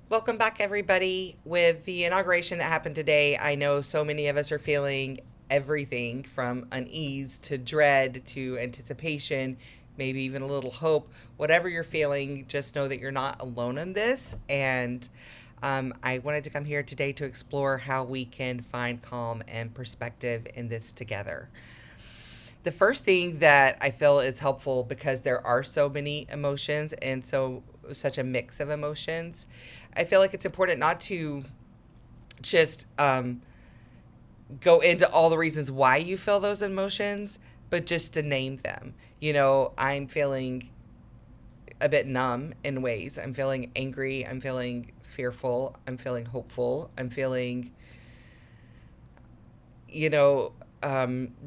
Welcome back, everybody. With the inauguration that happened today, I know so many of us are feeling everything from unease to dread to anticipation, maybe even a little hope. Whatever you're feeling, just know that you're not alone in this. And I wanted to come here today to explore how we can find calm and perspective in this together. The first thing that I feel is helpful because there are so many emotions and such a mix of emotions. I feel like it's important not to just go into all the reasons why you feel those emotions, but just to name them. I'm feeling a bit numb in ways. I'm feeling angry. I'm feeling fearful. I'm feeling hopeful. I'm feeling you know,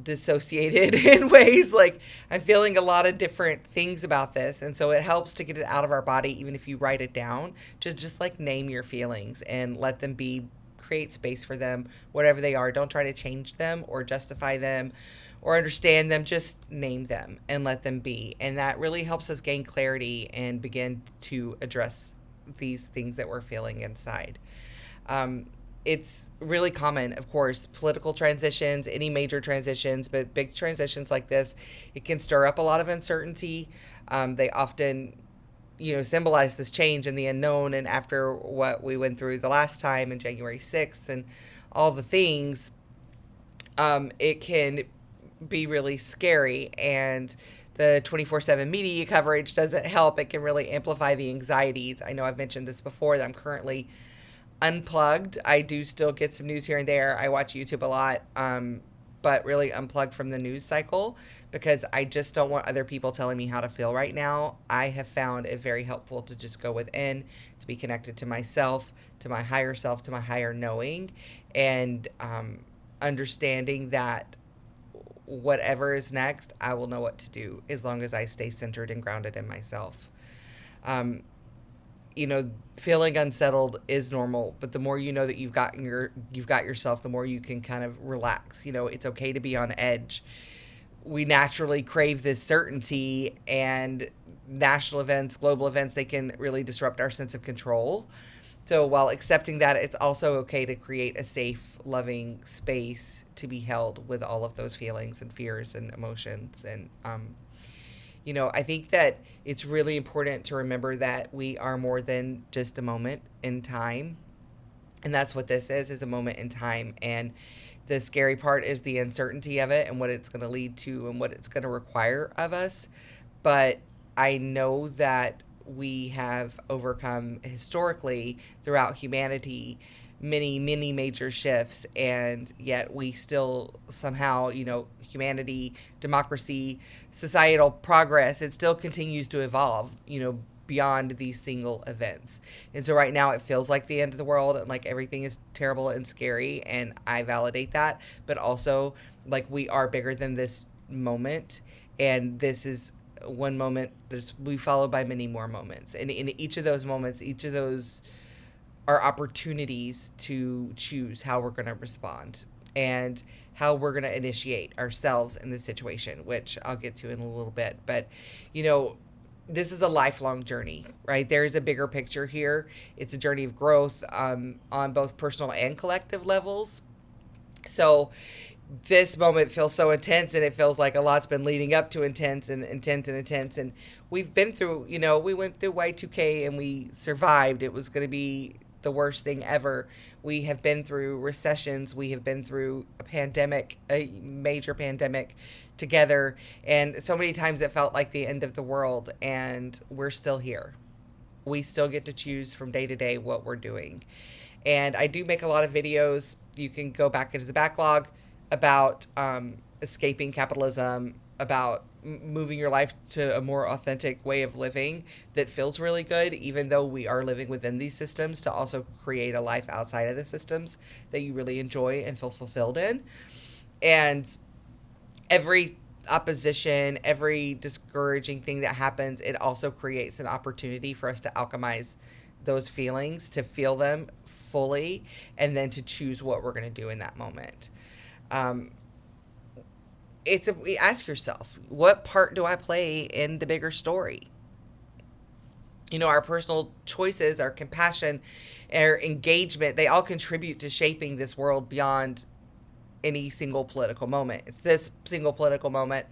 dissociated in ways. Like I'm feeling a lot of different things about this. And so it helps to get it out of our body, even if you write it down. Just like name your feelings and let them be, create space for them, whatever they are. Don't try to change them or justify them or understand them. Just name them and let them be. And that really helps us gain clarity and begin to address these things that we're feeling inside. Um, it's really common, of course, political transitions, any major transitions, but big transitions like this, it can stir up a lot of uncertainty. They often, symbolize this change and the unknown. And after what we went through the last time in January 6th and all the things, it can be really scary. And the 24/7 media coverage doesn't help. It can really amplify the anxieties. I know I've mentioned this before that I'm currently unplugged. I do still get some news here and there. I watch YouTube a lot, but really unplugged from the news cycle because I just don't want other people telling me how to feel right now. I have found it very helpful to just go within, to be connected to myself, to my higher self, to my higher knowing, and understanding that whatever is next, I will know what to do as long as I stay centered and grounded in myself. Um, Feeling unsettled is normal, but the more you know that you've got yourself, the more you can kind of relax. It's okay to be on edge. We naturally crave this certainty, and national events, global events, they can really disrupt our sense of control. So while accepting that, it's also okay to create a safe, loving space to be held with all of those feelings and fears and emotions. And I think that it's really important to remember that we are more than just a moment in time. And that's what this is a moment in time. And the scary part is the uncertainty of it and what it's going to lead to and what it's going to require of us. But I know that we have overcome historically throughout humanity many, many major shifts, and yet we still somehow, humanity, democracy, societal progress, it still continues to evolve, beyond these single events. And so right now it feels like the end of the world and like everything is terrible and scary, and I validate that, but also like we are bigger than this moment, and this is one moment. There's we followed by many more moments, and in each of those moments, each of those are opportunities to choose how we're going to respond and how we're going to initiate ourselves in the situation, which I'll get to in a little bit. But, you know, this is a lifelong journey, right? There's a bigger picture here. It's a journey of growth, on both personal and collective levels. So this moment feels so intense, and it feels like a lot's been leading up to intense and intense and intense. And we've been through, we went through Y2K and we survived. It was going to be the worst thing ever. We have been through recessions. We have been through a pandemic, a major pandemic together. And so many times it felt like the end of the world, and we're still here. We still get to choose from day to day what we're doing. And I do make a lot of videos. You can go back into the backlog about escaping capitalism, about moving your life to a more authentic way of living that feels really good, even though we are living within these systems, to also create a life outside of the systems that you really enjoy and feel fulfilled in. And every opposition, every discouraging thing that happens, it also creates an opportunity for us to alchemize those feelings, to feel them fully, and then to choose what we're going to do in that moment. Um, ask yourself, what part do I play in the bigger story? Our personal choices, our compassion, our engagement, they all contribute to shaping this world beyond any single political moment. It's this single political moment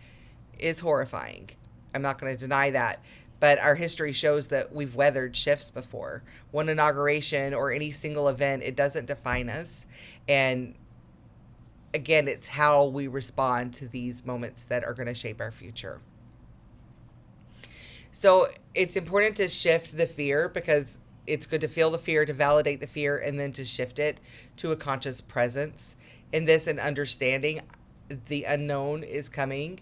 is horrifying. I'm not going to deny that. But our history shows that we've weathered shifts before. One inauguration or any single event, it doesn't define us. And again, it's how we respond to these moments that are going to shape our future. So it's important to shift the fear, because it's good to feel the fear, to validate the fear, and then to shift it to a conscious presence. In this, and understanding the unknown is coming.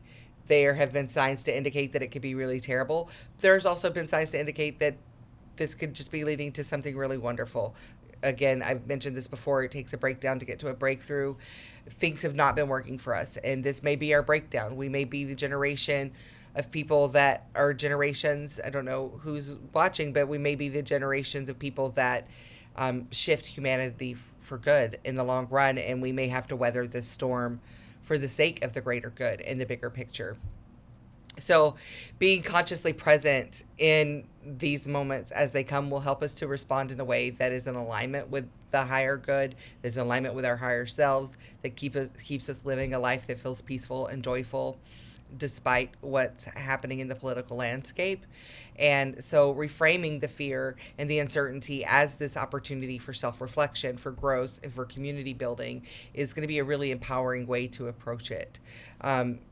There have been signs to indicate that it could be really terrible. There's also been signs to indicate that this could just be leading to something really wonderful. Again, I've mentioned this before, it takes a breakdown to get to a breakthrough. Things have not been working for us, and this may be our breakdown. We may be the generation of people that are generations, I don't know who's watching, but we may be the generations of people that shift humanity for good in the long run, and we may have to weather this storm for the sake of the greater good in the bigger picture. So, being consciously present in these moments as they come will help us to respond in a way that is in alignment with the higher good, that's in alignment with our higher selves, that keeps us living a life that feels peaceful and joyful despite what's happening in the political landscape. And so reframing the fear and the uncertainty as this opportunity for self-reflection, for growth, and for community building is going to be a really empowering way to approach it.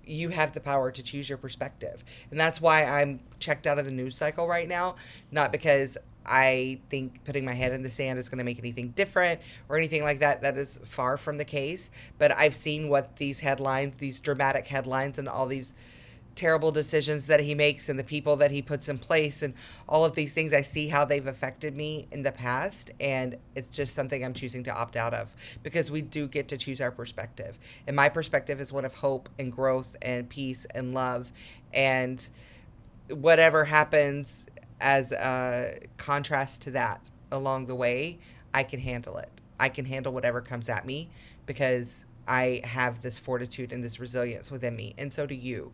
You have the power to choose your perspective. And that's why I'm checked out of the news cycle right now, not because I think putting my head in the sand is going to make anything different or anything like that. That is far from the case. But I've seen what these headlines, these dramatic headlines, and all these terrible decisions that he makes and the people that he puts in place and all of these things, I see how they've affected me in the past, and it's just something I'm choosing to opt out of, because we do get to choose our perspective, and my perspective is one of hope and growth and peace and love, and whatever happens as a contrast to that along the way, I can handle it. I can handle whatever comes at me, because I have this fortitude and this resilience within me, and so do you.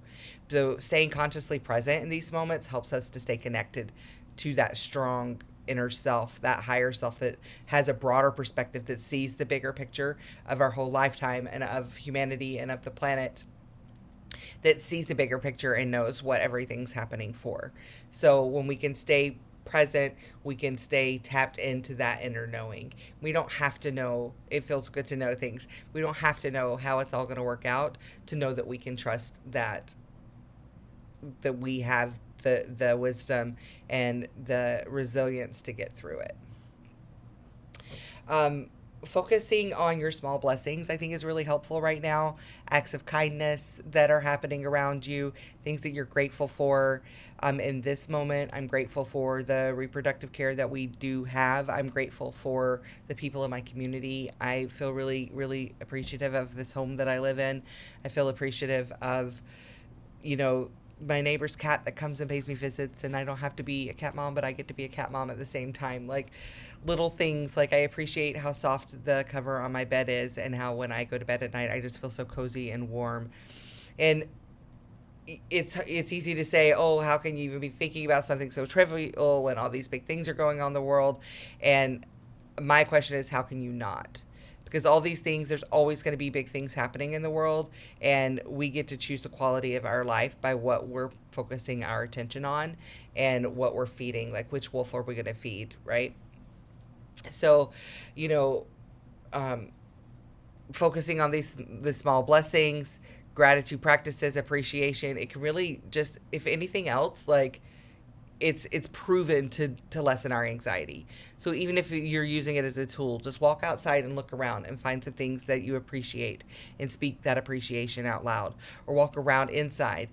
So staying consciously present in these moments helps us to stay connected to that strong inner self, that higher self that has a broader perspective, that sees the bigger picture of our whole lifetime and of humanity and of the planet, that sees the bigger picture and knows what everything's happening for. So when we can stay present, we can stay tapped into that inner knowing. We don't have to know. It feels good to know things. We don't have to know how it's all going to work out to know that we can trust that we have the wisdom and the resilience to get through it. Focusing on your small blessings, I think, is really helpful right now. Acts of kindness that are happening around you, things that you're grateful for. In this moment, I'm grateful for the reproductive care that we do have. I'm grateful for the people in my community. I feel really, really appreciative of this home that I live in. I feel appreciative of, my neighbor's cat that comes and pays me visits, and I don't have to be a cat mom, but I get to be a cat mom at the same time. Like little things, like I appreciate how soft the cover on my bed is, and how when I go to bed at night I just feel so cozy and warm. And it's easy to say, oh, how can you even be thinking about something so trivial when all these big things are going on in the world? And my question is, how can you not? Because all these things, there's always going to be big things happening in the world, and we get to choose the quality of our life by what we're focusing our attention on and what we're feeding. Like, which wolf are we going to feed, right? So, you know, um, focusing on the small blessings, gratitude practices, appreciation, it can really just, if anything else, like it's proven to lessen our anxiety. So even if you're using it as a tool, just walk outside and look around and find some things that you appreciate and speak that appreciation out loud. Or walk around inside,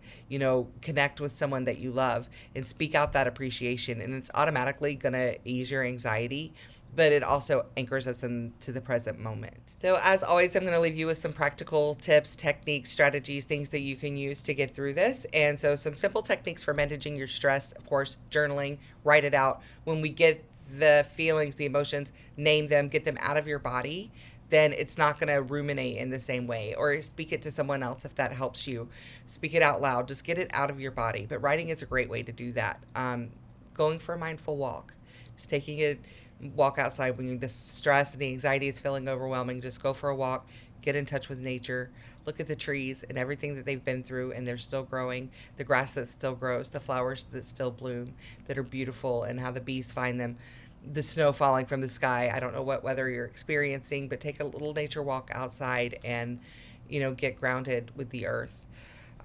connect with someone that you love and speak out that appreciation, and it's automatically going to ease your anxiety, but it also anchors us into the present moment. So as always, I'm going to leave you with some practical tips, techniques, strategies, things that you can use to get through this. And so some simple techniques for managing your stress, of course, journaling, write it out. When we get the feelings, the emotions, name them, get them out of your body, then it's not going to ruminate in the same way. Or speak it to someone else if that helps you. Speak it out loud. Just get it out of your body. But writing is a great way to do that. going for a mindful walk, just taking a walk outside when the stress and the anxiety is feeling overwhelming. Just go for a walk, get in touch with nature, look at the trees and everything that they've been through and they're still growing, the grass that still grows, the flowers that still bloom that are beautiful, and how the bees find them, the snow falling from the sky. I don't know what weather you're experiencing, but take a little nature walk outside and, get grounded with the earth.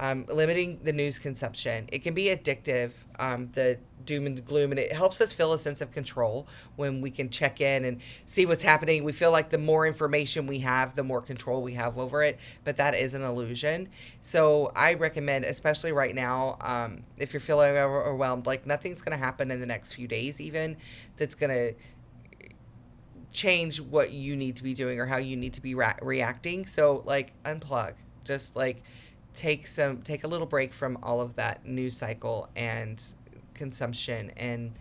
Limiting the news consumption. It can be addictive, the doom and gloom, and it helps us feel a sense of control when we can check in and see what's happening. We feel like the more information we have, the more control we have over it, but that is an illusion. So I recommend, especially right now, if you're feeling overwhelmed, like nothing's going to happen in the next few days, even that's going to change what you need to be doing or how you need to be reacting. So like unplug, just like take a little break from all of that news cycle and consumption, and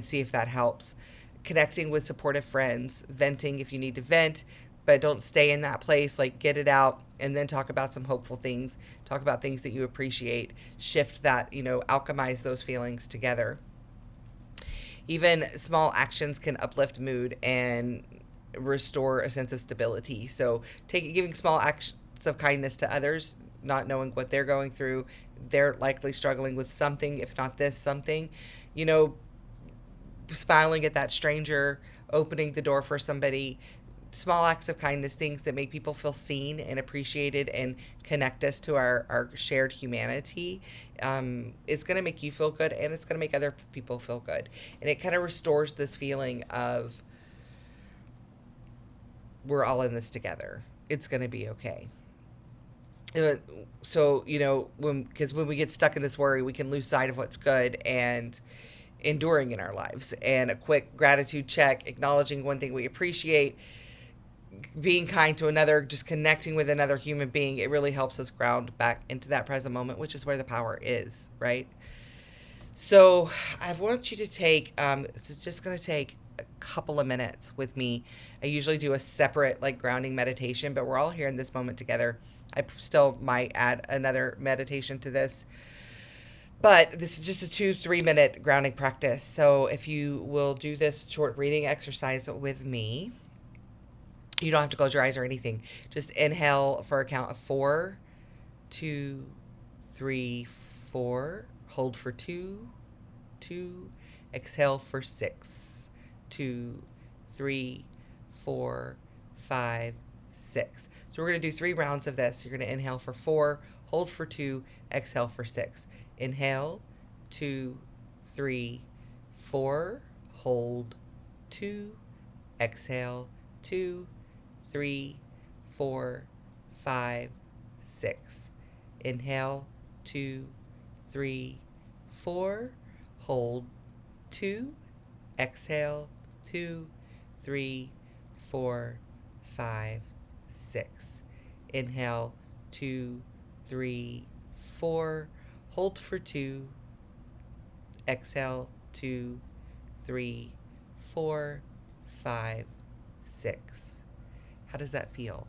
see if that helps. Connecting with supportive friends, venting if you need to vent, but don't stay in that place. Like get it out and then talk about some hopeful things, talk about things that you appreciate, shift that, alchemize those feelings together. Even small actions can uplift mood and restore a sense of stability. So giving small acts of kindness to others, not knowing what they're going through, they're likely struggling with something, if not this something, you know smiling at that stranger, opening the door for somebody, small acts of kindness, things that make people feel seen and appreciated and connect us to our shared humanity. It's going to make you feel good, and it's going to make other people feel good. And it kind of restores this feeling of we're all in this together. It's going to be okay. So, because when we get stuck in this worry, we can lose sight of what's good and enduring in our lives. And a quick gratitude check, acknowledging one thing we appreciate, being kind to another, just connecting with another human being, it really helps us ground back into that present moment, which is where the power is, right? So I want you to take, this is just going to take a couple of minutes with me. I usually do a separate grounding meditation, but we're all here in this moment together. I still might add another meditation to this, but this is just a 2-3 minute grounding practice. So if you will do this short breathing exercise with me, you don't have to close your eyes or anything. Just inhale for a count of 4, 2, 3, 4. Hold for 2, 2. Exhale for 6, 2, 3, 4, 5, 6. So we're going to do 3 rounds of this. You're going to inhale for 4, hold for 2, exhale for 6. Inhale, 2, 3, 4. Hold, 2. Exhale, 2, 3, 4, 5, 6. Inhale, 2, 3, 4. Hold, 2. Exhale, 2, 3, 4, 5, 6. Inhale, 2, 3, 4. Hold for 2. Exhale, 2, 3, 4, 5, 6. How does that feel?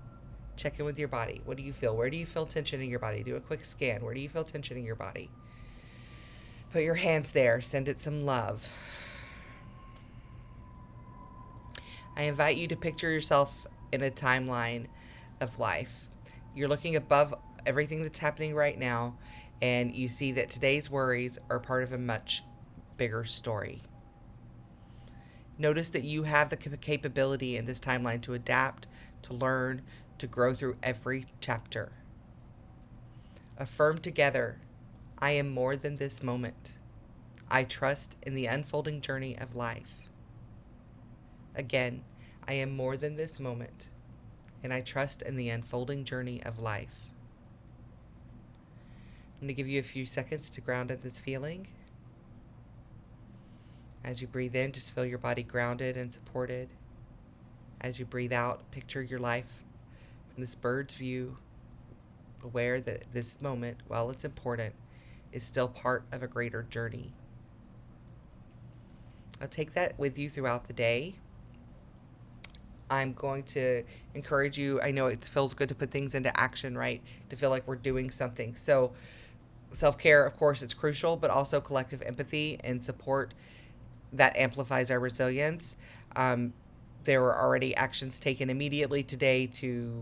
Check in with your body. What do you feel? Where do you feel tension in your body? Do a quick scan. Where do you feel tension in your body? Put your hands there. Send it some love. I invite you to picture yourself in a timeline of life. You're looking above everything that's happening right now, and you see that today's worries are part of a much bigger story. Notice that you have the capability in this timeline to adapt, to learn, to grow through every chapter. Affirm together, I am more than this moment. I trust in the unfolding journey of life. Again, I am more than this moment, and I trust in the unfolding journey of life. I'm going to give you a few seconds to ground in this feeling. As you breathe in, just feel your body grounded and supported. As you breathe out, picture your life from this bird's view, aware that this moment, while it's important, is still part of a greater journey. I'll take that with you throughout the day. I'm going to encourage you. I know it feels good to put things into action, right? To feel like we're doing something. So Self-care, of course, it's crucial, but also collective empathy and support that amplifies our resilience. Um, there were already actions taken immediately today to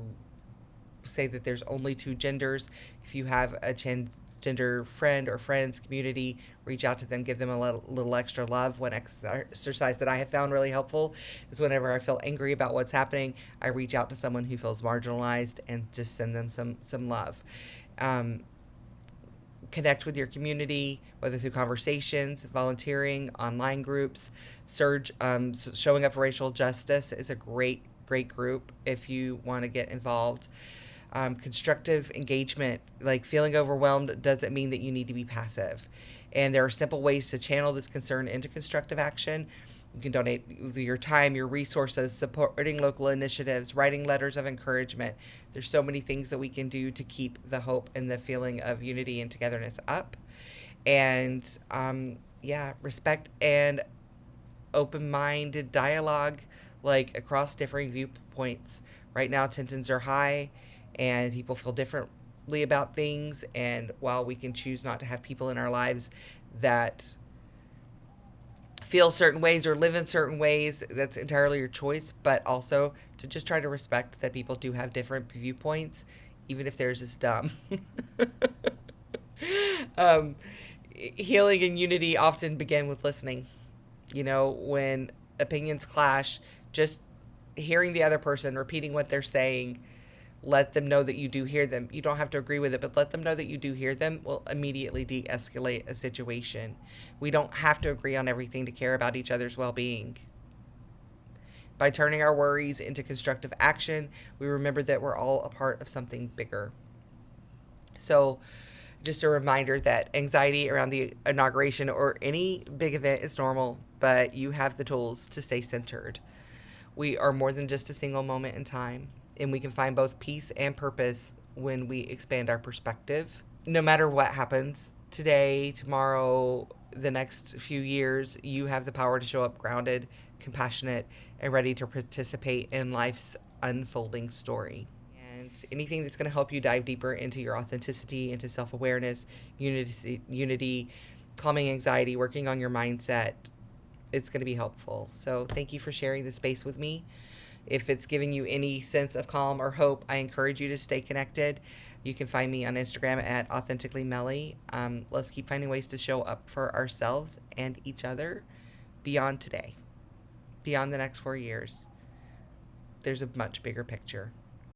say that there's only two genders. If you have a transgender friend or friends community, reach out to them, give them a little extra love. One exercise that I have found really helpful is whenever I feel angry about what's happening, I reach out to someone who feels marginalized and just send them some love. Um, Connect with your community, whether through conversations, volunteering, online groups. Surge, showing up for racial justice is a great group if you want to get involved. Constructive engagement, like feeling overwhelmed doesn't mean that you need to be passive. And there are simple ways to channel this concern into constructive action. You can donate your time, your resources, supporting local initiatives, writing letters of encouragement. There's so many things that we can do to keep the hope and the feeling of unity and togetherness up. And yeah, respect and open minded dialogue, like across differing viewpoints. Right now, tensions are high and people feel differently about things. And while we can choose not to have people in our lives that feel certain ways or live in certain ways, that's entirely your choice, but also to just try to respect that people do have different viewpoints, even if theirs is dumb. um, Healing and unity often begin with listening. You know, when opinions clash, just hearing the other person, repeating what they're saying, let them know that you do hear them. You don't have to agree with it, but let them know that you do hear them will immediately de escalate a situation. We don't have to agree on everything to care about each other's well being. By turning our worries into constructive action, we remember that we're all a part of something bigger. So, just a reminder that anxiety around the inauguration or any big event is normal, but you have the tools to stay centered. We are more than just a single moment in time, and we can find both peace and purpose when we expand our perspective. No matter what happens today, tomorrow, the next few years, you have the power to show up grounded, compassionate, and ready to participate in life's unfolding story. And anything that's going to help you dive deeper into your authenticity, into self awareness, unity, calming anxiety, working on your mindset, it's going to be helpful. So thank you for sharing this space with me. If it's giving you any sense of calm or hope, I encourage you to stay connected. You can find me on Instagram at authenticallymelly. Let's keep finding ways to show up for ourselves and each other beyond today, beyond the next 4 years. There's a much bigger picture.